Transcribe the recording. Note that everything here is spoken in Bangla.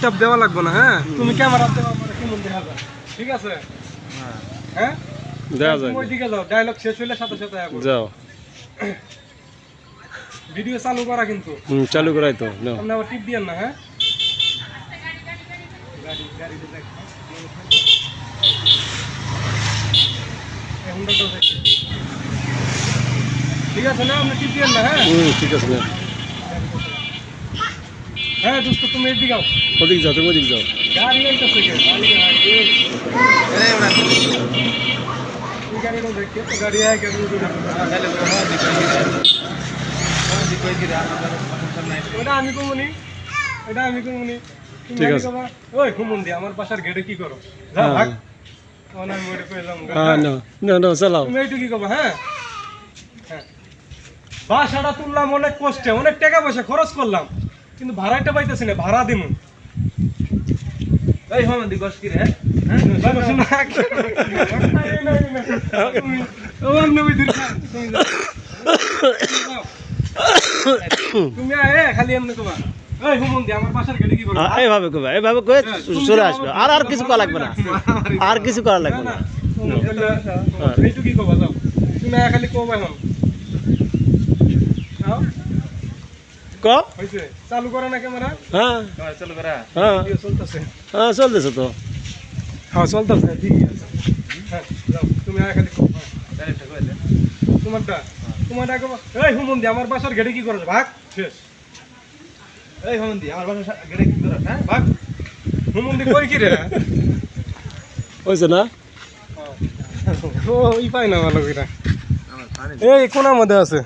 ডিস্টার্ব দেওয়া লাগবে না। হ্যাঁ তুমি ক্যামেরা দেওয়া পরে কেমন দেখা যায়, ঠিক আছে? হ্যাঁ দেওয়া যায় ওই দিকে যাও, ডায়লগ শেষ হইলে সাথে সাথে যাও ভিডিও চালু করা কিন্তু চালু করাই তো নাও আপনি আবার টিপ দিয়েন না। হ্যাঁ গাড়িতে দেখ ঠিক আছে না, আপনি টিপ দিয়েন না। হ্যাঁ ঠিক আছে না হ্যাঁ দোস্ত তুমি এদিকে যাও, ওদিক যাও তুমি ওদিক যাও গাড়ি আইতাছে কে গাড়িটা দেখে তো গাড়ি আয় কেন ওটা আমি কমুনি, এটা আমি কমুনি। ঠিক আছে। ওই হুমুন্দি আমার বাসার গেটে কি করো, যাও ভাগ। আমি ওটা কই যাম না চালাও তুমি এইটু কি করবো। হ্যাঁ হ্যাঁ বাসাটা তুললাম অনেক কষ্টে, অনেক টাকা পয়সা খরচ করলাম, কিন্তু ভাড়াটা পাইতেছি না, ভাড়া দিমু। এই হুমুন্দি বস কি রে? তুমি খালি এমনি কবা এই হুমুন্দি আমার বাসার গেটে কি করো, এইভাবে কবে এইভাবে কয়ে চলে আসবে, আর কিছু করা লাগবে না, আর কিছু করা লাগবে না। এইটু কি কবা, যাও তুমি খালি কবা এখন ক হইছে চালু করে না ক্যামেরা? হ্যাঁ চালু করা, হ্যাঁ চলতেছে। হ্যাঁ চলতেছে তো হ্যাঁ চলতেছে, ঠিক আছে। হ্যাঁ যাও তুমি খালি কবা তোমারটা কবা এই হুমুন্দি আমার বাসার গেটে কি করো, ভাগ শেষ। এই হুমুন্দি আমার বাসার গেটে কি করো, হ্যাঁ ভাগ। হুমুন্দি কই কি রে? হয়েছে না? ও ই পাই না ভালো করে, এই কোনার মধ্যে আছে।